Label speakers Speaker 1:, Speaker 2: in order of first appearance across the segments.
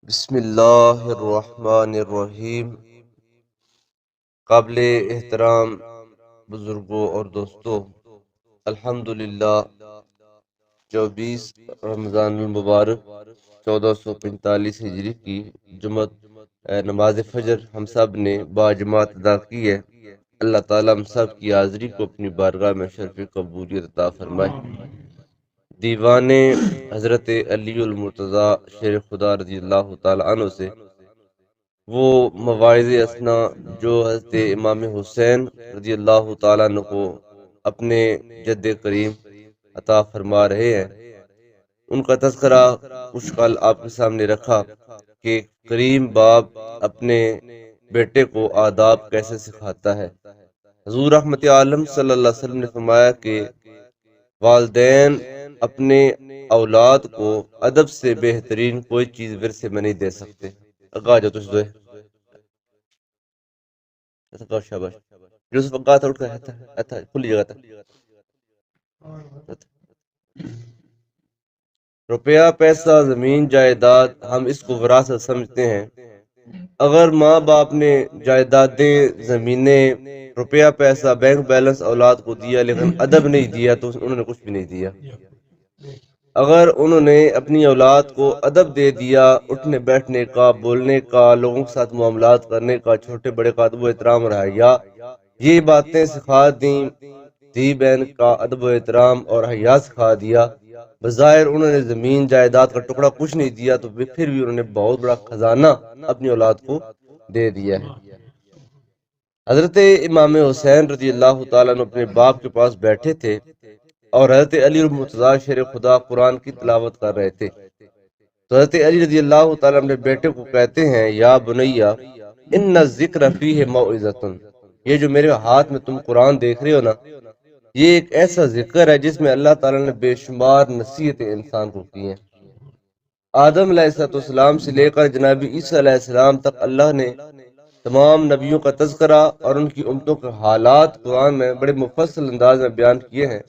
Speaker 1: بسم اللہ الرحمن الرحیم۔ قابل احترام بزرگوں اور دوستوں، الحمدللہ 24 رمضان المبارک 1445 ہجری کی جمعہ نماز فجر ہم سب نے باجماعت ادا کی ہے۔ اللہ تعالیٰ ہم سب کی حاضری کو اپنی بارگاہ میں شرف قبولیت عطا فرمائے۔ دیوان حضرت علی المرتضیٰ شیر خدا رضی اللہ تعالیٰ عنہ سے وہ مواعظ اسنا جو حضرت امام حسین رضی اللہ تعالیٰ عنہ کو اپنے جد کریم عطا فرما رہے ہیں، ان کا تذکرہ کچھ کل آپ کے سامنے رکھا کہ کریم باپ اپنے بیٹے کو آداب کیسے سکھاتا ہے۔ حضور رحمت عالم صلی اللہ علیہ وسلم نے فرمایا کہ والدین اپنے اولاد کو ادب سے بہترین کوئی چیز ورثے میں نہیں دے سکتے۔ اگا جو تجھ دوئے شاباش یوسف اگا تھا، اٹھ کر تھا کھلی جگہ تھا۔ روپیہ پیسہ زمین جائیداد ہم اس کو وراثت سمجھتے ہیں۔ اگر ماں باپ نے جائیدادیں، زمینیں، روپیہ پیسہ، بینک بیلنس اولاد کو دیا لیکن ادب نہیں دیا تو انہوں نے کچھ بھی نہیں دیا۔ اگر انہوں نے اپنی اولاد کو ادب دے دیا، اٹھنے بیٹھنے کا، بولنے کا، لوگوں کے ساتھ معاملات کرنے کا، چھوٹے بڑے کا ادب و احترام اور حیا، یہ باتیں سکھا دیں، دھی بہن کا ادب و احترام اور حیا سکھا دیا، بظاہر انہوں نے زمین جائیداد کا ٹکڑا کچھ نہیں دیا تو پھر بھی انہوں نے بہت بڑا خزانہ اپنی اولاد کو دے دیا ہے۔ حضرت امام حسین رضی اللہ تعالیٰ عنہ اپنے باپ کے پاس بیٹھے تھے اور حضرت علی المرتضیٰ شیر خدا قرآن کی تلاوت کر رہے تھے، تو حضرت علی رضی اللہ تعالیٰ اپنے بیٹے کو کہتے ہیں، یا بنیا ان الذکر فیہ موعظۃ، یہ جو میرے ہاتھ میں تم قرآن دیکھ رہے ہو نا، یہ ایک ایسا ذکر ہے جس میں اللہ تعالیٰ نے بے شمار نصیحتیں انسان کو کی ہیں۔ آدم علیہ السلام سے لے کر جناب عیسیٰ علیہ السلام تک اللہ نے تمام نبیوں کا تذکرہ اور ان کی امتوں کے حالات قرآن میں بڑے مفصل انداز میں بیان کیے ہیں۔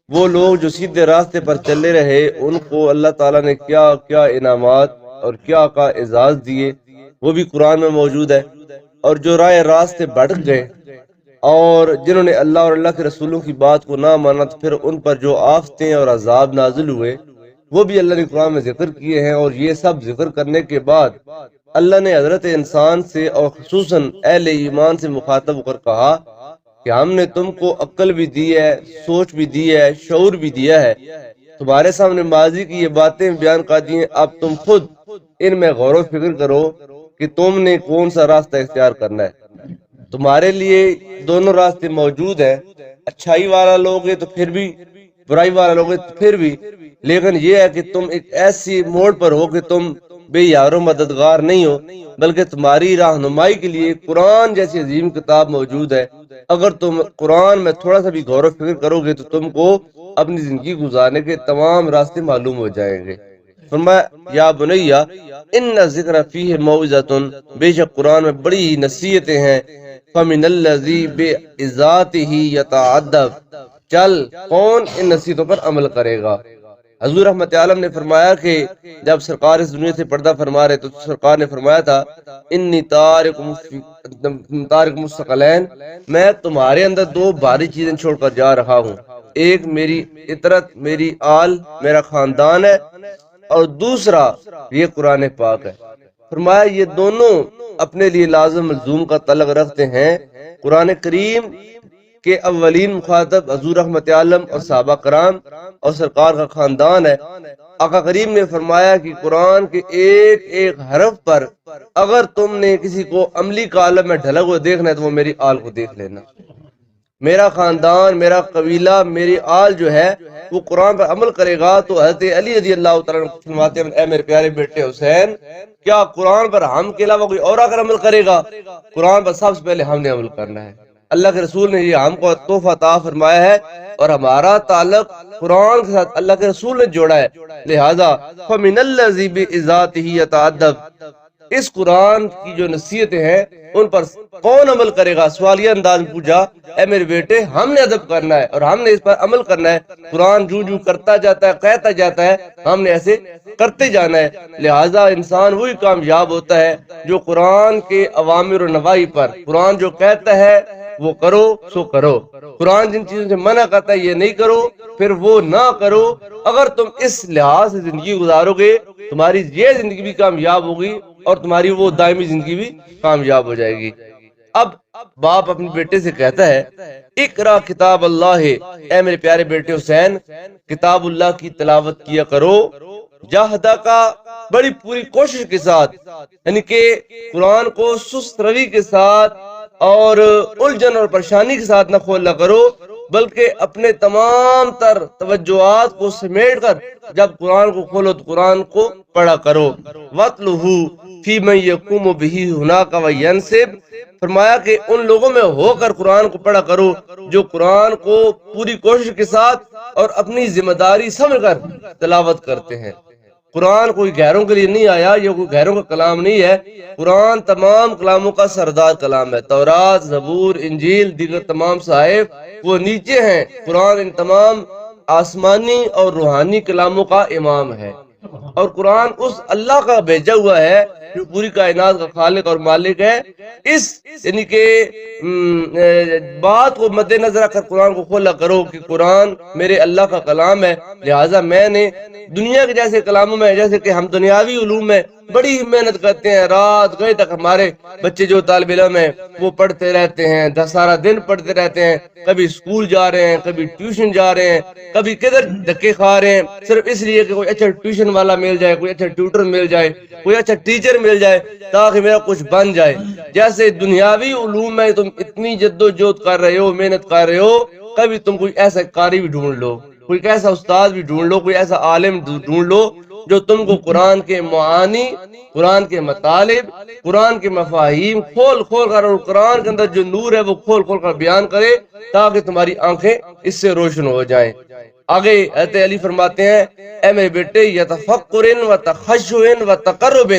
Speaker 1: وہ لوگ جو سیدھے راستے پر چلے رہے، ان کو اللہ تعالیٰ نے کیا کیا انعامات اور کیا کیا اعزاز دیے، وہ بھی قرآن میں موجود ہے۔ اور جو رائے راستے بھٹک گئے اور جنہوں نے اللہ اور اللہ کے رسولوں کی بات کو نہ مانا تو پھر ان پر جو آفتیں اور عذاب نازل ہوئے، وہ بھی اللہ نے قرآن میں ذکر کیے ہیں۔ اور یہ سب ذکر کرنے کے بعد اللہ نے حضرت انسان سے اور خصوصاً اہل ایمان سے مخاطب ہو کر کہا کہ ہم نے تم کو عقل بھی دی ہے، سوچ بھی دی ہے، شعور بھی دیا ہے، تمہارے سامنے ماضی کی یہ باتیں بیان کر دی ہیں، اب تم خود ان میں غور و فکر کرو کہ تم نے کون سا راستہ اختیار کرنا ہے۔ تمہارے لیے دونوں راستے موجود ہیں، اچھائی والا لوگے تو پھر بھی، برائی والا لوگے تو پھر بھی، لیکن یہ ہے کہ تم ایک ایسی موڑ پر ہو کہ تم بے یار و مددگار نہیں ہو، بلکہ تمہاری رہنمائی کے لیے قرآن جیسی عظیم کتاب موجود ہے۔ اگر تم قرآن میں تھوڑا سا بھی غور و فکر کرو گے تو تم کو اپنی زندگی گزارنے کے تمام راستے معلوم ہو جائیں گے۔ فرمایا، یا بنیا ان ذکر فیہ موعظۃ، بے شک قرآن میں بڑی نصیحتیں ہیں، فمن الذی بعظاتہ یتعدب، چل کون ان نصیحتوں پر عمل کرے گا۔ حضور رحمت عالم نے فرمایا کہ جب سرکار اس دنیا سے پردہ فرما رہے تو سرکار نے فرمایا تھا، انی تارک مستقلین، میں تمہارے اندر دو بھاری چیزیں چھوڑ کر جا رہا ہوں، ایک میری عطرت، میری آل، میرا خاندان ہے، اور دوسرا یہ قرآن پاک ہے۔ فرمایا یہ دونوں اپنے لیے لازم ملزوم کا تعلق رکھتے ہیں۔ قرآن کریم کے اولین مخاطب حضور رحمت عالم اور صحابہ کرام اور سرکار کا خاندان ہے۔ آقا کریم نے فرمایا کہ قرآن کے ایک ایک حرف پر اگر تم نے کسی کو عملی کالم میں ڈھلا ہوا دیکھنا ہے تو وہ میری آل کو دیکھ لینا۔ میرا خاندان، میرا قبیلہ، میری آل جو ہے وہ قرآن پر عمل کرے گا تو حضرت علی رضی اللہ تعالیٰ عنہ فرماتے ہیں، اے میرے پیارے بیٹے حسین، کیا قرآن پر ہم کے علاوہ کوئی اور آ کر عمل کرے گا؟ قرآن پر سب سے پہلے ہم نے عمل کرنا ہے۔ اللہ کے رسول نے یہ ہم کو تحفہ عطا فرمایا ہے اور ہمارا تعلق قرآن کے ساتھ اللہ کے رسول نے جوڑا ہے، لہذا فَمِنَ الَّذِي بِعِظَاتِهِ يَتَعَدَّبُ، اس قرآن کی جو نصیحتیں ہیں ان پر کون عمل کرے گا؟ سوالیہ انداز میں پوچھا، اے میرے بیٹے ہم نے ادب کرنا ہے اور ہم نے اس پر عمل کرنا ہے۔ قرآن جو جو کرتا جاتا ہے، کہتا جاتا ہے، ہم نے ایسے کرتے جانا ہے۔ لہٰذا انسان وہی کامیاب ہوتا ہے جو قرآن کے اوامر و نواہی پر، قرآن جو کہتا ہے وہ کرو سو کرو، قرآن جن چیزوں سے منع کرتا ہے یہ نہیں کرو، پھر وہ نہ کرو۔ اگر تم اس لحاظ سے زندگی گزارو گے، تمہاری یہ زندگی بھی کامیاب ہوگی اور تمہاری وہ دائمی زندگی بھی کامیاب ہو جائے گی۔ اب باپ اپنے بیٹے سے کہتا ہے، اقرا کتاب اللہ، اے میرے پیارے بیٹے حسین، کتاب اللہ کی تلاوت کیا کرو، جاہدہ کا بڑی پوری کوشش کے ساتھ، یعنی کہ قرآن کو سست روی کے ساتھ اور الجھن اور پریشانی کے ساتھ نہ کھولنا کرو، بلکہ اپنے تمام تر توجہات کو سمیٹ کر جب قرآن کو کھولو تو قرآن کو پڑھا کرو۔ وَاتْلُهُ فِي مَن يَقُومُ بِهِ هُنَاكَ وَيَنْصِبُ، فرمایا کہ ان لوگوں میں ہو کر قرآن کو پڑھا کرو جو قرآن کو پوری کوشش کے ساتھ اور اپنی ذمہ داری سمجھ کر تلاوت کرتے ہیں۔ قرآن کوئی غیروں کے لیے نہیں آیا، یہ کوئی غیروں کا کلام نہیں ہے، قرآن تمام کلاموں کا سردار کلام ہے۔ تورات، زبور، انجیل، دیگر تمام صحائف وہ نیچے ہیں، قرآن ان تمام آسمانی اور روحانی کلاموں کا امام ہے، اور قرآن اس اللہ کا بھیجا ہوا ہے جو پوری کائنات کا خالق اور مالک ہے۔ اس یعنی کہ بات کو مد نظر رکھ کر قرآن کو کھولا کرو کہ قرآن میرے اللہ کا کلام ہے، لہٰذا میں نے دنیا کے جیسے کلاموں میں، جیسے کہ ہم دنیاوی علوم میں بڑی محنت کرتے ہیں، رات گئے تک ہمارے بچے جو طالب علم ہیں وہ پڑھتے رہتے ہیں، سارا دن پڑھتے رہتے ہیں، کبھی اسکول جا رہے ہیں، کبھی ٹیوشن جا رہے ہیں، کبھی کدھر دھکے کھا رہے ہیں، صرف اس لیے کہ کوئی اچھا ٹیوشن والا مل جائے، کوئی اچھا ٹیوٹر مل جائے، کوئی اچھا ٹیچر مل جائے تاکہ میرا کچھ بن جائے۔ جیسے دنیاوی علوم میں تم اتنی جد و جہد کر رہے ہو، محنت کر رہے ہو، کبھی تم کوئی ایسا قاری بھی ڈھونڈ لو، کوئی ایسا استاد بھی ڈھونڈ لو، کوئی ایسا عالم ڈھونڈ لو جو تم کو قرآن کے معانی، قرآن کے مطالب، قرآن کے مفاہیم کھول کھول کر، اور قرآن کے اندر جو نور ہے وہ کھول کھول کر بیان کرے تاکہ تمہاری آنکھیں اس سے روشن ہو جائیں۔ آگے حضرت علی فرماتے ہیں، اے میرے بیٹے، یتفکر و تخشع و تقرب،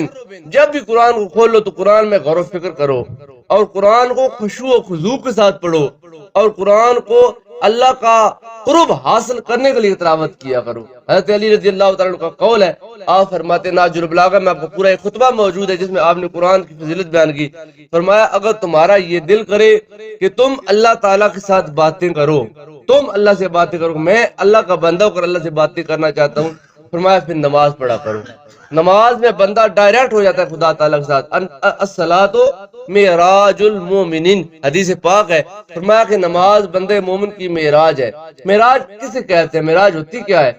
Speaker 1: جب بھی قرآن کو کھولو تو قرآن میں غور و فکر کرو، اور قرآن کو خشوع و خضوع کے ساتھ پڑھو، اور قرآن کو اللہ کا قرب حاصل کرنے کے لیے تلاوت کیا کرو۔ حضرت علی رضی اللہ تعالیٰ عنہ کا قول ہے، آپ فرماتے ہیں، ناجر البلاغہ میں آپ کو پورا ایک خطبہ موجود ہے جس میں آپ نے قرآن کی فضیلت بیان کی، فرمایا اگر تمہارا یہ دل کرے کہ تم اللہ تعالیٰ کے ساتھ باتیں کرو، تم اللہ سے باتیں کرو، میں اللہ کا بندہ ہو کر اللہ سے باتیں کرنا چاہتا ہوں، فرمایا پھر نماز پڑھا کرو۔ نماز میں بندہ ڈائریکٹ ہو جاتا ہے خدا تعالیٰ کے ساتھ۔ الصلاۃ معراج المومنین، حدیث پاک ہے، فرمایا کہ نماز بندے مومن کی معراج ہے۔ معراج کسے کہتے ہیں؟ معراج ہوتی کیا ہے؟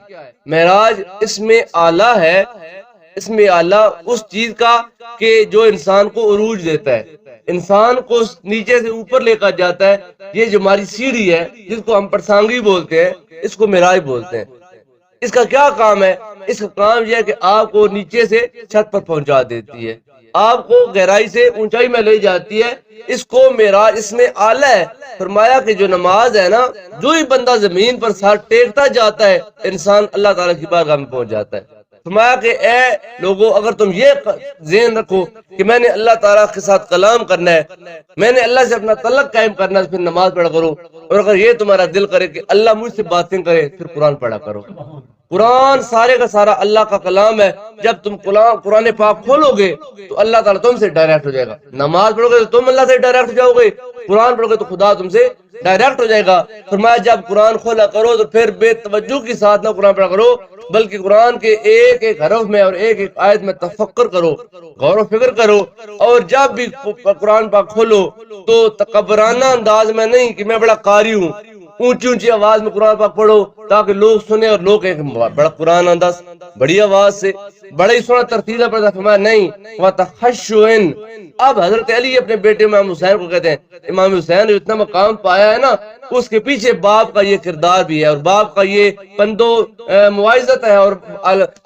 Speaker 1: معراج اس میں اعلیٰ ہے، اس میں اعلیٰ اس چیز کا کہ جو انسان کو عروج دیتا ہے، انسان کو نیچے سے اوپر لے کر جاتا ہے۔ یہ جو ہماری سیڑھی ہے جس کو ہم پرسانگی بولتے ہیں، اس کو معراج بولتے ہیں۔ اس کا کیا کام ہے؟ اس کا کام یہ ہے کہ آپ کو نیچے سے چھت پر پہنچا دیتی ہے، آپ کو گہرائی سے اونچائی میں لے جاتی ہے، اس کو معراج، اس میں اعلیٰ ہے۔ فرمایا کہ جو نماز ہے نا، جو ہی بندہ زمین پر سر ٹیکتا جاتا ہے انسان اللہ تعالیٰ کی بارگاہ میں پہنچ جاتا ہے۔ فرمایا کہ اے لوگوں، اگر تم یہ ذہن رکھو کہ میں نے اللہ تعالیٰ کے ساتھ کلام کرنا ہے، میں نے اللہ سے اپنا تعلق قائم کرنا ہے، پھر نماز پڑھا کرو، اور اگر یہ تمہارا دل کرے کہ اللہ مجھ سے باتیں کرے، پھر قرآن پڑھا کرو۔ قرآن سارے کا سارا اللہ کا کلام ہے۔ جب تم قرآن پاک کھولو گے تو اللہ تعالیٰ تم سے ڈائریکٹ ہو جائے گا۔ نماز پڑھو گے تو تم اللہ سے ڈائریکٹ ہو جاؤ گے، قرآن پڑھو گے تو خدا تم سے ڈائریکٹ ہو جائے گا۔ فرمایا جب قرآن کھولا کرو تو پھر بے توجہ کے ساتھ نہ قرآن پڑھا کرو، بلکہ قرآن کے ایک ایک حرف میں اور ایک ایک آیت میں تفکر کرو، غور و فکر کرو، اور جب بھی قرآن پاک کھولو تو تکبرانہ انداز میں نہیں کہ میں بڑا قاری ہوں، اونچی اونچی آواز میں قرآن پاک پڑھو تاکہ لوگ سنیں اور لوگ ایک بڑا قرآن انداز بڑی آواز سے بڑا ہی سونا ترتیلا پڑتا۔ فرمایا نہیں، وَتَخَشُّعٍ۔ اب حضرت علی اپنے بیٹے امام حسین کو کہتے ہیں، امام حسین نے اتنا مقام پایا ہے نا، اس کے پیچھے باپ کا یہ کردار بھی ہے، اور باپ کا یہ پندو معاوضت ہے اور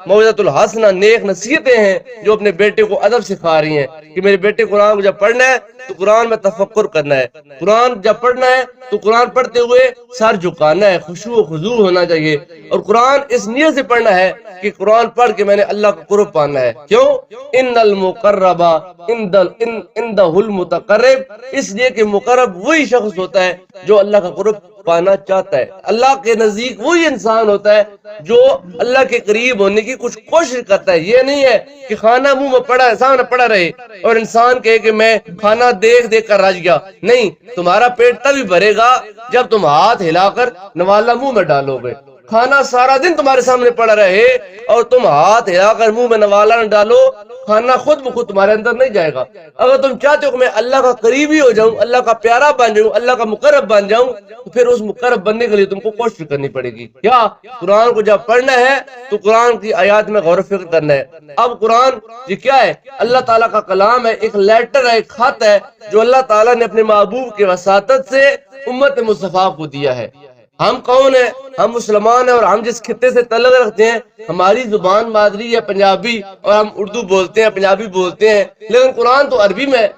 Speaker 1: موعظۃ الحسنہ، نیک نصیحتیں ہیں جو اپنے بیٹے کو ادب سکھا رہی ہیں کہ میرے بیٹے قرآن کو جب پڑھنا ہے تو قرآن میں تفکر کرنا ہے، قرآن جب پڑھنا ہے تو قرآن پڑھتے ہوئے سر جھکانا ہے، خشوع و خضوع ہونا چاہیے، اور قرآن اس نیت سے پڑھنا ہے کہ قرآن پڑھ کے میں نے اللہ کا قرب پانا ہے. کیوں؟ ان المقربا عندہ المتقرب، اس لیے کہ مقرب وہی شخص ہوتا ہے جو اللہ کا قرب پانا چاہتا ہے. اللہ کے نزدیک وہی انسان ہوتا ہے جو اللہ کے قریب ہونے کی کچھ کوشش کرتا ہے. یہ نہیں ہے کہ کھانا منہ میں پڑا ہے، سامنے پڑا رہے اور انسان کہے کہ میں کھانا دیکھ دیکھ کر رج گیا. نہیں، تمہارا پیٹ تبھی بھرے گا جب تم ہاتھ ہلا کر نوالا منہ میں ڈالو گے. کھانا سارا دن تمہارے سامنے پڑا رہے اور تم ہاتھ ہلا کر منہ میں نوالا نہ ڈالو، کھانا خود بخود تمہارے اندر نہیں جائے گا. اگر تم چاہتے ہو کہ میں اللہ کا قریبی ہو جاؤں، اللہ کا پیارا بن جاؤں، اللہ کا مقرب بن جاؤں، تو پھر اس مقرب بننے کے لیے تم کو کوشش کرنی پڑے گی. کیا؟ قرآن کو جب پڑھنا ہے تو قرآن کی آیات میں غور و فکر کرنا ہے. اب قرآن یہ کیا ہے؟ اللہ تعالیٰ کا کلام ہے، ایک لیٹر ہے، ایک خط ہے جو اللہ تعالیٰ نے اپنے محبوب کے وساطت سے امت مصطفیٰ کو دیا ہے. ہم کون ہیں؟ ہم مسلمان ہیں، اور ہم جس خطے سے تعلق رکھتے ہیں، ہماری زبان مادری ہے پنجابی اور ہم اردو بولتے ہیں، پنجابی بولتے ہیں، لیکن قرآن تو عربی میں ہے.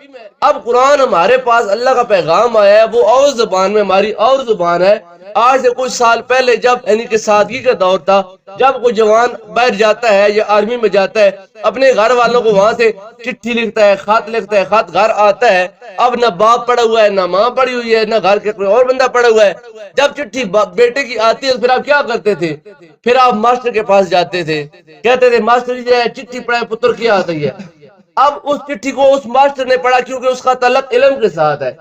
Speaker 1: اب قرآن ہمارے پاس اللہ کا پیغام آیا ہے، وہ اور زبان میں، ہماری اور زبان ہے. آج سے کچھ سال پہلے جب یعنی کہ سادگی کا دور تھا، جب کوئی جوان باہر جاتا ہے یا آرمی میں جاتا ہے، اپنے گھر والوں کو وہاں سے چٹھی لکھتا ہے، خط لکھتا ہے، خط گھر آتا ہے. اب نہ باپ پڑا ہوا ہے، نہ ماں پڑی ہوئی ہے، نہ گھر کے کوئی اور بندہ پڑا ہوا ہے. جب چٹھی بیٹے کی آتی ہے تو پھر آپ کیا کرتے تھے؟ پھر آپ ماسٹر کے پاس جاتے تھے، کہتے تھے ماسٹر جی چٹھی پڑھائے پتر کی آتی ہے. اب اس چٹھی کو اس ماسٹر نے پڑھا کیونکہ اس کا تعلق علم کے ساتھ ہے،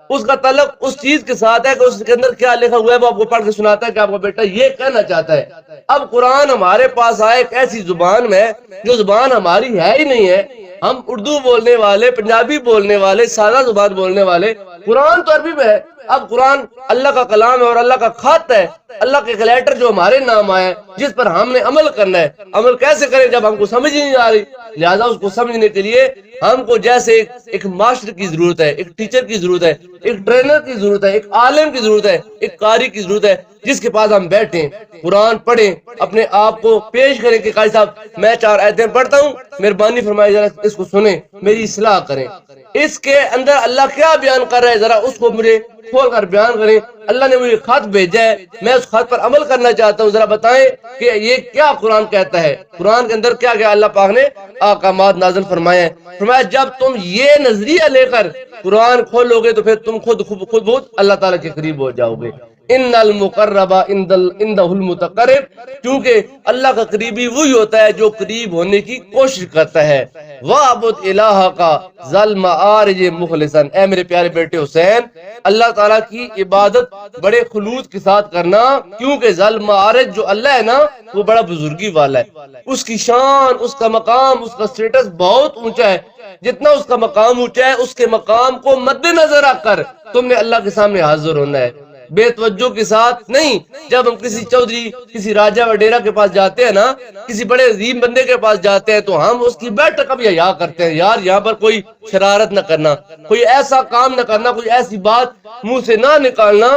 Speaker 1: اس کا تعلق اس چیز کے ساتھ ہے کہ اس کے اندر کیا لکھا ہوا ہے، وہ آپ کو پڑھ کے سناتا ہے کہ آپ کا بیٹا یہ کہنا چاہتا ہے. اب قرآن ہمارے پاس آئے ایک ایسی زبان میں جو زبان ہماری ہے ہی نہیں ہے. ہم اردو بولنے والے، پنجابی بولنے والے، سادہ زبان بولنے والے، قرآن تو عربی میں ہے. اب قرآن اللہ کا کلام ہے اور اللہ کا خط ہے، اللہ کے لیٹر جو ہمارے نام آئے جس پر ہم نے عمل کرنا ہے. عمل کیسے کریں جب ہم کو سمجھ ہی نہیں آ رہی؟ لہٰذا اس کو سمجھنے کے لیے ہم کو جیسے ایک ماسٹر کی ضرورت ہے، ایک ٹیچر کی ضرورت ہے، ایک ٹرینر کی ضرورت ہے، ایک عالم کی ضرورت ہے، ایک قاری کی ضرورت ہے، جس کے پاس ہم بیٹھیں، قرآن پڑھیں، اپنے آپ کو پیش کریں کہ قاری صاحب میں 4 آیتیں پڑھتا ہوں، مہربانی فرمائے ذرا اس کو سنیں، میری اصلاح کریں. اس کے اندر اللہ کیا بیان کر رہا ہے ذرا اس کو مجھے کھول کر بیان کریں. اللہ نے مجھے خط بھیجا ہے، میں اس خط پر عمل کرنا چاہتا ہوں، ذرا بتائیں کہ یہ کیا قرآن کہتا ہے. قرآن کے اندر کیا کیا اللہ پاک نے احکامات نازل فرمائے ہیں. فرمایا جب تم یہ نظریہ لے کر قرآن کھولو گے تو پھر تم خود بہت اللہ تعالیٰ کے قریب ہو جاؤ گے. ان المقرب عندہ المتقرب، کیونکہ اللہ کا قریبی وہی ہوتا ہے جو قریب ہونے کی کوشش کرتا ہے. وَعْبُدْ إِلَٰهَكَ ذَا الْمَعَارِجِ مُخْلِصًا، اے میرے پیارے بیٹے حسین، اللہ تعالیٰ کی عبادت بڑے خلوص کے ساتھ کرنا، کیونکہ ذا المعارج جو اللہ ہے نا وہ بڑا بزرگی والا ہے. اس کی شان، اس کا مقام، اس کا سٹیٹس بہت اونچا ہے. جتنا اس کا مقام اونچا ہے اس کے مقام کو مد نظر رکھ کر تم نے اللہ کے سامنے حاضر ہونا ہے، بے توجہ کے ساتھ نہیں. جب ہم کسی چودھری، کسی راجہ وڈیرہ کے پاس جاتے ہیں نا، کسی بڑے عظیم بندے کے پاس جاتے ہیں تو ہم اس کی بیٹھ کب حیا کرتے ہیں، یار یہاں پر کوئی شرارت نہ کرنا، کوئی ایسا کام نہ کرنا، کوئی ایسی بات منہ سے نہ نکالنا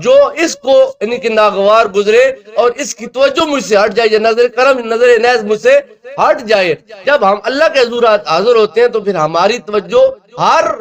Speaker 1: جو اس کو یعنی کہ ناگوار گزرے اور اس کی توجہ مجھ سے ہٹ جائے، یا نظر کرم، نظر نیز مجھ سے ہٹ جائے. جب ہم اللہ کے حضور حاضر ہوتے ہیں تو پھر ہماری توجہ ہر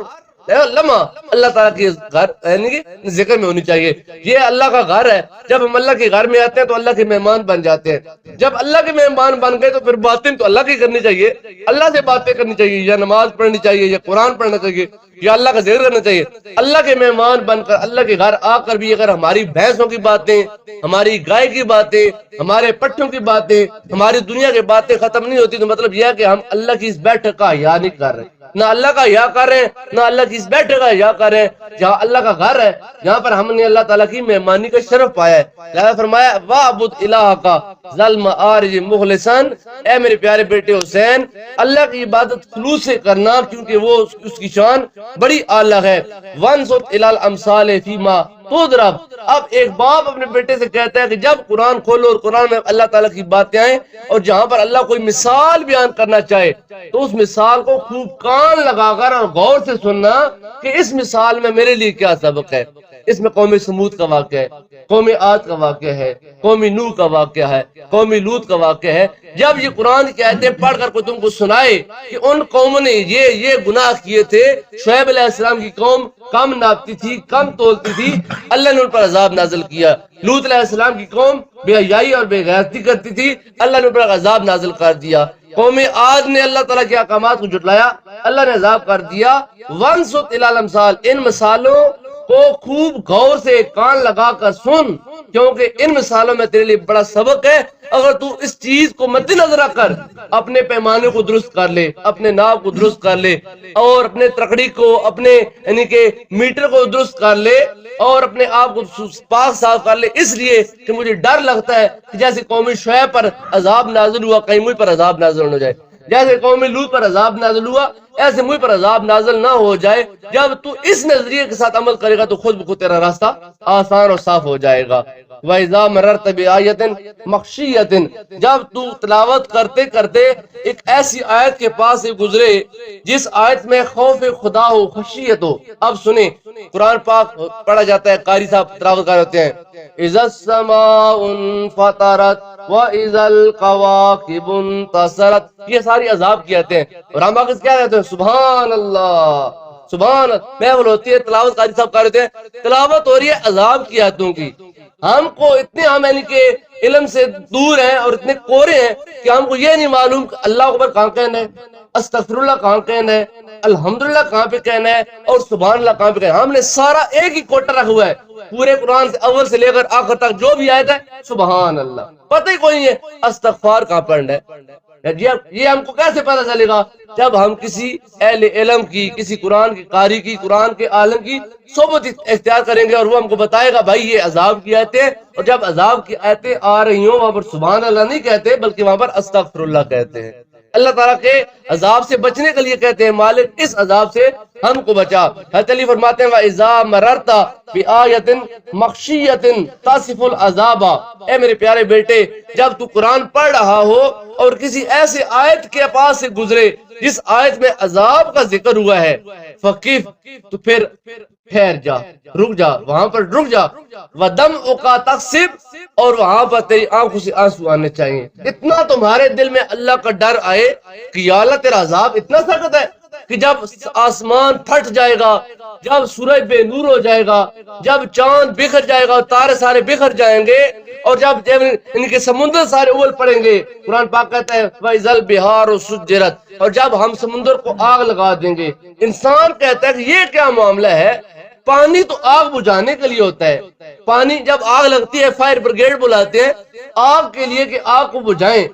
Speaker 1: لمحہ اللہ تعالیٰ کے گھر یعنی کہ ذکر میں ہونی چاہیے. یہ اللہ کا گھر ہے، جب ہم اللہ کے گھر میں آتے ہیں تو اللہ کے مہمان بن جاتے ہیں. جب اللہ کے مہمان بن گئے تو پھر باتیں تو اللہ کی کرنی چاہیے، اللہ سے باتیں کرنی چاہیے، یا نماز پڑھنی چاہیے، یا قرآن پڑھنا چاہیے، یا اللہ کا ذکر کرنا چاہیے. اللہ کے مہمان بن کر اللہ کے گھر آ کر بھی اگر ہماری بھینسوں کی باتیں، ہماری گائے کی باتیں، ہمارے پٹھوں کی باتیں، ہماری دنیا کی باتیں ختم نہیں ہوتی تو مطلب یہ ہے کہ ہم اللہ کی اس بیٹھک کا حیا نہیں کر رہے، نہ اللہ کا حیا کر رہے ہیں، نہ اللہ کی اس بیٹھک کا حیا کر رہے ہیں. جہاں اللہ کا گھر ہے، جہاں پر ہم نے اللہ تعالیٰ کی مہمانی کا شرف پایا ہے. لہذا فرمایا وَعْبُدْ إِلَٰهَكَ ذَا الْمَعَارِجِ مُخْلِصًا، اے میرے پیارے بیٹے حسین، اللہ کی عبادت خلوص سے کرنا کیونکہ وہ اس کی شان بڑی اعلیٰ ہے. وَانْصُتْ إِلَى الْأَمْثَالِ فِي مَا تُضْرَبْ، اب ایک باپ اپنے بیٹے سے کہتا ہے کہ جب قرآن کھولو اور قرآن میں اللہ تعالیٰ کی باتیں آئیں اور جہاں پر اللہ کوئی مثال بیان کرنا چاہے تو اس مثال کو خوب کان لگا کر اور غور سے سننا کہ اس مثال میں میرے لیے کیا سبق ہے. اس میں قوم سمود کا واقعہ ہے، قوم عاد کا واقعہ ہے، قوم نوح کا واقعہ ہے، قوم لوط کا واقعہ ہے. جب یہ قرآن کی آیتیں پڑھ کر کوئی تم کو سنائے کہ ان قوموں نے یہ گناہ کیے تھے، شعیب علیہ السلام کی قوم کم ناپتی تھی، کم تولتی تھی، اللہ نے ان پر عذاب نازل کیا. لوط علیہ السلام کی قوم بے حیائی اور بے غیرتی کرتی تھی، اللہ نے ان پر عذاب نازل کر دیا. قوم عاد نے اللہ تعالیٰ کے احکامات کو جھٹلایا، اللہ نے عذاب کر دیا۔ وانصت الی الامثال، ان مثالوں کو خوب غور سے کان لگا کر سن، کیونکہ ان مثالوں میں تیرے لیے بڑا سبق ہے۔ اگر تو اس چیز کو مد نظر رکھ کر اپنے پیمانے کو درست کر لے، اپنے ناپ کو درست کر لے، اور اپنے ترکڑی کو، اپنے یعنی کہ میٹر کو درست کر لے، اور اپنے آپ کو پاک صاف کر لے، اس لیے کہ مجھے ڈر لگتا ہے کہ جیسے قوم شعیب پر عذاب نازل ہوا کہیں مجھ پر عذاب نازل ہو جائے، جیسے قوم لوط پر عذاب نازل ہوا ایسے مجھ پر عذاب نازل نہ ہو جائے۔ جب تو اس نظریے کے ساتھ عمل کرے گا تو خود بخود تیرا راستہ آسان اور صاف ہو جائے گا۔ وَإِذَا مَرَرْتَ بِآيَةٍ مَخْشِيَّةٍ، جب تو تلاوت کرتے کرتے ایک ایسی آیت کے پاس سے گزرے جس آیت میں خوف خدا ہو، خشیت ہو۔ اب سنیں، قرآن پاک پڑھا جاتا ہے، قاری صاحب تلاوت کر ہوتے ہیں، اِذَا السَّمَاءُ انفطرت وَإِذَا الْكَوَاكِبُ انتَثَرَتْ، یہ ساری عذاب کی آیتیں ہیں، اور ہم آگے کیا کہتے ہیں؟ سبحان اللہ، سبحان اللہ، محفل ہوتی ہے، تلاوت قاری صاحب کر رہے ہیں، تلاوت ہو رہی ہے عذاب کی آیتوں کی۔ ہم کو اتنے ہم یعنی کہ علم سے دور ہیں اور اتنے کورے ہیں کہ ہم کو یہ نہیں معلوم کہ اللہ اکبر کہاں کہنا ہے، استغفر اللہ کہاں کہنا ہے، الحمدللہ کہاں پہ کہنا ہے، اور سبحان اللہ کہاں پہ کہنا ہے۔ ہم نے سارا ایک ہی کوٹا رکھا ہوا ہے، پورے قرآن سے اول سے لے کر آخر تک جو بھی آیت ہے سبحان اللہ، پتہ ہی کوئی نہیں ہے استغفار کہاں پڑھنا ہے۔ یہ ہم کو کیسے پتہ چلے گا؟ جب ہم کسی اہل علم کی، کسی قرآن کی قاری کی، قرآن کے عالم کی صحبت اختیار کریں گے، اور وہ ہم کو بتائے گا بھائی یہ عذاب کی آیتیں، اور جب عذاب کی آیتیں آ رہی ہوں وہاں پر سبحان اللہ نہیں کہتے بلکہ وہاں پر استغفر اللہ کہتے ہیں۔ اللہ تعالیٰ کے عذاب سے بچنے کے لیے کہتے ہیں مالک اس عذاب سے ہم کو بچا۔ حضرت علی فرماتے ہیں وَإِذَا مَرَرْتَ بِآيَةٍ مَخْشِيَّةٍ تَصِفُ الْعَذَابَ، اے میرے پیارے بیٹے، جب تو قرآن پڑھ رہا ہو اور کسی ایسے آیت کے پاس سے گزرے جس آیت میں عذاب کا ذکر ہوا ہے، فقف، تو پھر ٹھہر جا، رک جا، وہاں پر رک جا، وَدَمْعُكَ تَقْصِبْ، اور وہاں پر تیری آنکھوں سے آنسو آنے چاہیے۔ اتنا تمہارے دل میں اللہ کا ڈر آئے کہ یا اللہ تیرا عذاب اتنا سخت ہے کہ جب آسمان پھٹ جائے گا، جب سورج بے نور ہو جائے گا، جب چاند بکھر جائے گا، تارے سارے بکھر جائیں گے، اور جب ان کے سمندر سارے اول پڑیں گے، قرآن پاک کہتا ہے وَإِذَا الْبِحَارُ سُجِّرَتْ، اور جب ہم سمندر کو آگ لگا دیں گے۔ انسان کہتا ہے کہ یہ کیا معاملہ ہے؟ پانی تو آگ بجھانے کے لیے ہوتا ہے، پانی جب آگ لگتی ہے فائر بریگیڈ بلاتے ہیں آگ کے لیے کہ آگ کو بجھائیں۔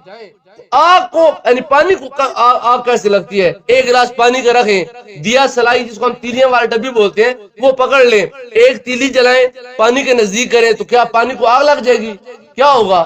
Speaker 1: آگ کو یعنی پانی کو آگ کیسے لگتی ہے؟ ایک گلاس پانی کا رکھیں، دیا سلائی جس کو ہم تیلیاں والا ڈبی بولتے ہیں وہ پکڑ لیں، ایک تیلی جلائیں، پانی کے نزدیک کریں تو کیا پانی کو آگ لگ جائے گی؟ کیا ہوگا؟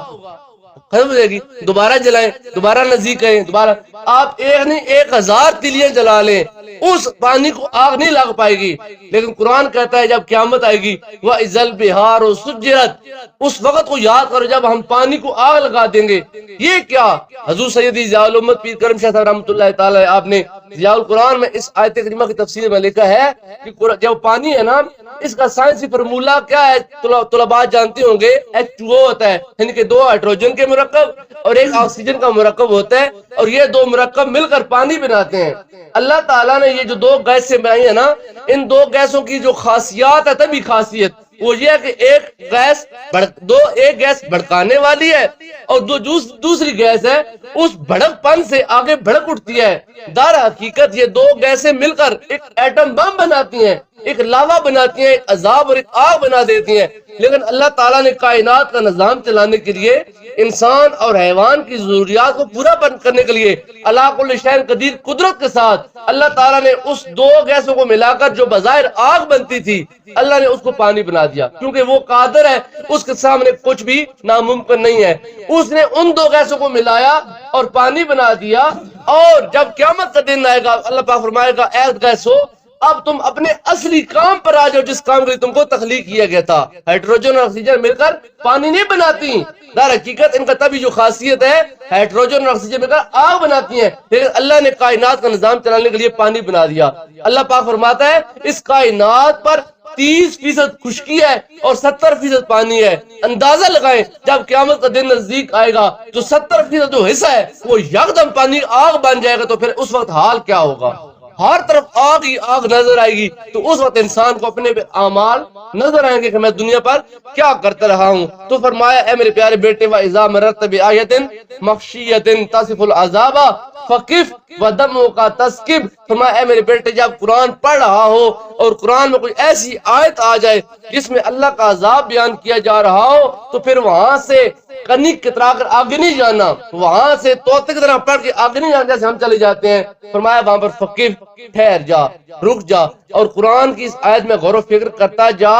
Speaker 1: ختم ہو جائے گی۔ دوبارہ جلائیں، دوبارہ نزدیک کریں، دوبارہ، آپ ایک نہیں 1000 تیلیاں جلا لیں اس پانی کو آگ نہیں لگ پائے گی۔ لیکن قرآن کہتا ہے جب قیامت آئے گی وَإِذَا الْبِحَارُ سُجِّرَتْ، اس وقت کو یاد کرو جب ہم پانی کو آگ لگا دیں گے۔ یہ کیا؟ حضور سیدی ضیاء الامت پیر کرم شاہ صاحب رحمۃ اللہ تعالی آپ نے ضیاء القرآن میں اس آیت کریمہ کی تفسیر میں لکھا ہے کہ جب پانی ہے نا اس کا سائنسی فرمولا کیا ہے؟ طلباء جانتے ہوں گے، H2O ہوتا ہے، یعنی کہ 2 ہائیڈروجن کے مرکب اور ایک آکسیجن کا مرکب ہوتا ہے، اور یہ 2 مرکب مل کر پانی بناتے ہیں۔ اللہ تعالیٰ نے یہ جو 2 گیسیں بنائی ہیں نا، ان 2 گیسوں کی جو خاصیات ہے تبھی خاصیت وہ یہ ہے کہ ایک گیس بھڑکانے والی ہے اور دوسری گیس ہے اس بھڑک پن سے آگے بھڑک اٹھتی ہے۔ در حقیقت یہ 2 گیسیں مل کر ایک ایٹم بم بناتی ہیں، ایک لاوا بناتی ہیں، ایک عذاب اور ایک آگ بنا دیتی ہیں۔ لیکن اللہ تعالیٰ نے کائنات کا نظام چلانے کے لیے انسان اور حیوان کی ضروریات کو پورا کرنے کے لیے اللہ کل شیء قدیر قدرت کے ساتھ اللہ تعالیٰ نے اس 2 گیسوں کو ملا کر جو بظاہر آگ بنتی تھی اللہ نے اس کو پانی بنا دیا، کیونکہ وہ قادر ہے، اس کے سامنے کچھ بھی ناممکن نہیں ہے۔ اس نے ان 2 گیسوں کو ملایا اور پانی بنا دیا، اور جب قیامت کا دن آئے گا اللہ پاک فرمائے گا اے گیسو اب تم اپنے اصلی کام پر آ جاؤ جس کام کے لیے تم کو تخلیق کیا گیا تھا۔ ہائیڈروجن اور آکسیجن مل کر پانی نہیں بناتی، در حقیقت ان کا تبھی جو خاصیت ہے ہائیڈروجن اور آکسیجن مل کر آگ بناتی ہیں، لیکن اللہ نے کائنات کا نظام چلانے کے لیے پانی بنا دیا۔ اللہ پاک فرماتا ہے اس کائنات پر 30% خشکی ہے اور 70% پانی ہے۔ اندازہ لگائیں جب قیامت کا دن نزدیک آئے گا تو 70% جو حصہ ہے وہ یکدم پانی آگ بن جائے گا، تو پھر اس وقت حال کیا ہوگا؟ ہر طرف آگ ہی آگ نظر آئے گی، تو اس وقت انسان کو اپنے اعمال نظر آئیں گے کہ میں دنیا پر کیا کرتا رہا ہوں۔ تو فرمایا اے میرے پیارے بیٹے وَإِذَا مَرَرْتَ بِآيَةٍ مَخْشِيَّةٍ تَصِفُ الْعَذَابَ فَقِفْ وَدَمْعُكَ تَسْكِبْ۔ فرمایا اے میرے بیٹے جب قرآن پڑھ رہا ہو اور قرآن میں کوئی ایسی آیت آ جائے جس میں اللہ کا عذاب بیان کیا جا رہا ہو تو پھر وہاں سے کنی کترا کر آگے نہیں جانا، وہاں سے طوطے کی طرح پڑھ کے آگے نہیں جانا جیسے ہم چلے جاتے ہیں۔ فرمایا وہاں پر فقف، ٹھہر جا، رک جا، اور قرآن کی اس آیت میں غور و فکر کرتا جا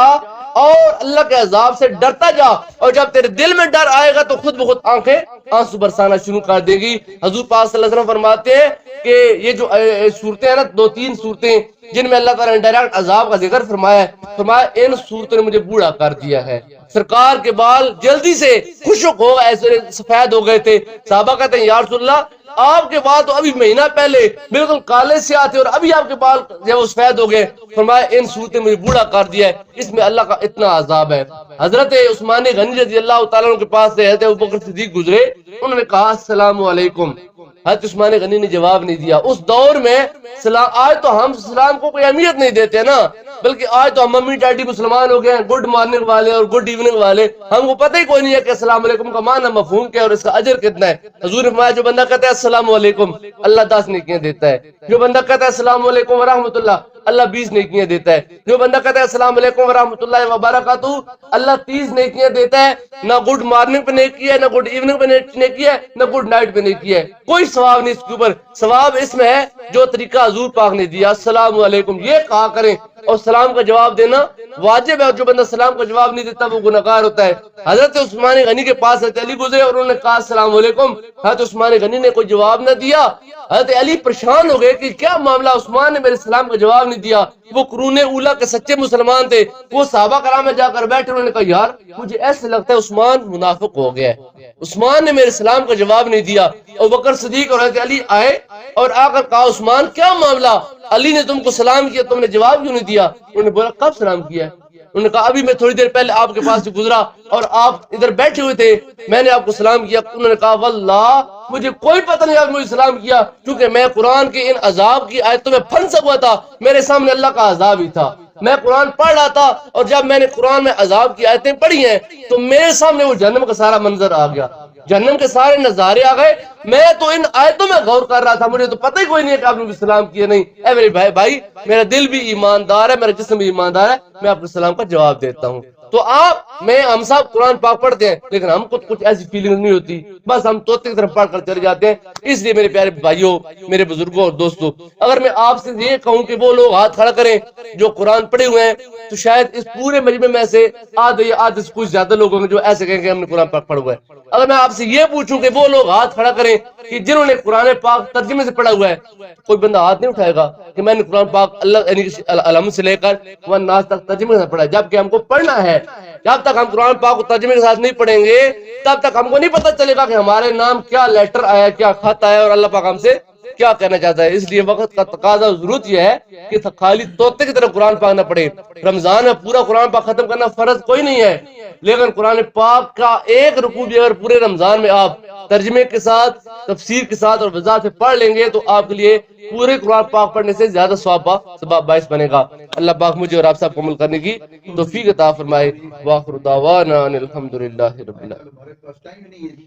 Speaker 1: اور اللہ کے عذاب سے ڈرتا جا، اور جب تیرے دل میں ڈر آئے گا تو خود بخود آنکھیں آنسو برسانا شروع کر دے گی۔ حضور پاک صلی اللہ علیہ وسلم فرماتے ہیں کہ یہ جو صورتیں ہیں نا، 2-3 صورتیں جن میں اللہ تعالیٰ نے ڈائریکٹ عذاب کا ذکر فرمایا ہے، فرمایا ان صورتوں نے مجھے بوڑھا کر دیا ہے۔ سرکار کے بال جلدی سے خشک ہو ایسے سفید ہو گئے تھے۔ صحابہ کہتے ہیں یا رسول اللہ آپ کے بال تو ابھی مہینہ پہلے بالکل کالے سے آتے اور ابھی آپ کے بال جب سفید ہو گئے۔ فرمایا ان صورتیں مجھے بوڑھا کر دیا ہے، اس میں اللہ کا اتنا عذاب ہے۔ حضرت عثمان غنی رضی اللہ تعالیٰ عنہ کے پاس سے حضرت ابوبکر صدیق گزرے، انہوں نے کہا السلام علیکم۔ حضرت عثمان غنی نے جواب نہیں دیا۔ اس دور میں آج تو ہم سلام کو کوئی اہمیت نہیں دیتے نا، بلکہ آج تو ہم ممی ڈیڈی مسلمان ہو گئے ہیں، گڈ مارننگ والے اور گڈ ایوننگ والے، ہم کو پتہ ہی کوئی نہیں ہے کہ السلام علیکم کا معنی مفہوم کیا ہے اور اس کا اجر کتنا ہے۔ حضور نے فرمایا جو بندہ کہتا ہے السلام علیکم اللہ 10 نیکیاں دیتا ہے، جو بندہ کہتا ہے السلام علیکم ورحمۃ اللہ اللہ 20 نیکیاں دیتا ہے، جو بندہ کہتا ہے السلام علیکم ورحمۃ اللہ وبرکاتہ اللہ 30 نیکیاں دیتا ہے۔ نہ گڈ مارننگ پہ نیکی ہے، نہ گڈ ایوننگ پہ نیکی ہے، نہ گڈ نائٹ پہ نیکی ہے، کوئی ثواب نہیں اس کے اوپر۔ ثواب اس میں ہے جو طریقہ حضور پاک نے دیا، السلام علیکم یہ کہا کریں، اور سلام کا جواب دینا واجب ہے، اور جو بندہ سلام کا جواب نہیں دیتا وہ گناہگار ہوتا ہے۔ حضرت عثمان غنی کے پاس حضرت علی گزرے اور انہوں نے کہا السلام علیکم، حضرت عثمان غنی نے کوئی جواب نہ دیا۔ حضرت علی پریشان ہو گئے کہ کیا معاملہ، عثمان نے میرے سلام کا جواب نہیں دیا۔ وہ قرون اولیٰ کے سچے مسلمان تھے، وہ صحابہ کرام میں جا کر بیٹھے، انہوں نے کہا یار مجھے ایسے لگتا ہے عثمان منافق ہو گیا ہے، عثمان نے میرے سلام کا جواب نہیں دیا۔ ابوبکر صدیق اور حضرت علی آئے اور آ کر کہا عثمان کیا معاملہ، علی نے تم کو سلام کیا تم نے جواب کیوں نہیں دیا؟ انہوں نے بولا کب سلام کیا ہے؟ انہوں نے کہا ابھی میں تھوڑی دیر پہلے آپ کے پاس سے گزرا اور آپ ادھر بیٹھے ہوئے تھے، میں نے آپ کو سلام کیا۔ انہوں نے کہا واللہ مجھے کوئی پتہ نہیں آپ نے مجھے سلام کیا، کیونکہ میں قرآن کے ان عذاب کی آیتوں میں پھنسا ہوا تھا، میرے سامنے اللہ کا عذاب ہی تھا، میں قرآن پڑھ رہا تھا، اور جب میں نے قرآن میں عذاب کی آیتیں پڑھی ہیں تو میرے سامنے وہ جہنم کا سارا منظر آ گیا، جہنم کے سارے نظارے آ گئے۔ میں تو ان آیتوں میں غور کر رہا تھا، مجھے تو پتہ ہی کوئی نہیں ہے کہ آپ نے سلام کیا نہیں۔ اے میرے بھائی میرا دل بھی ایماندار ہے، میرا جسم بھی ایماندار ہے، میں آپ کو سلام کا جواب دیتا ہوں۔ تو ہم سب قرآن پاک پڑھتے ہیں لیکن ہم کو کچھ ایسی فیلنگ نہیں ہوتی، بس ہم طوطے کی طرف پڑھ کر چلے جاتے ہیں۔ اس لیے میرے پیارے بھائیوں، میرے بزرگوں اور دوستوں، اگر میں آپ سے یہ کہوں کہ وہ لوگ ہاتھ کھڑا کریں جو قرآن پڑھے ہوئے ہیں تو شاید اس پورے مجمع میں سے آدھے سے کچھ زیادہ لوگ ہوں گے جو ایسے کہیں کہ ہم نے قرآن پاک پڑھا ہوا ہے۔ اگر میں آپ سے یہ پوچھوں کہ وہ لوگ ہاتھ کھڑا کریں کہ جنہوں نے قرآن پاک ترجمے سے پڑھا ہوا ہے، کوئی بندہ ہاتھ نہیں اٹھائے گا کہ میں نے قرآن پاک اللہ یعنی الحمد سے لے کر والناس تک ترجمے سے پڑھا ہے، جبکہ ہم کو پڑھنا ہے۔ جب تک ہم قرآن پاک کو ترجمے کے ساتھ نہیں پڑھیں گے تب تک ہم کو نہیں پتہ چلے گا کہ ہمارے نام کیا لیٹر آیا، کیا خط آیا اور اللہ پاک ہم سے کیا کہنا چاہتا ہے۔ اس لیے وقت کا تقاضا ضرورت یہ ہے کہ خالی طوطے کی طرح قرآن پاک نہ پڑھے۔ رمضان میں پورا قرآن پاک ختم کرنا فرض کوئی نہیں ہے، لیکن قرآن پاک کا ایک رکوع بھی اگر پورے رمضان میں آپ ترجمے کے ساتھ، تفسیر کے ساتھ اور وضاحت سے پڑھ لیں گے تو آپ کے لیے پورے قرآن پاک پڑھنے سے زیادہ ثواب باعث بنے گا۔ اللہ پاک مجھے اور آپ سب کو عمل کرنے کی توفیق عطا فرمائے۔ وآخر دعوانا ان الحمدللہ رب العالمین۔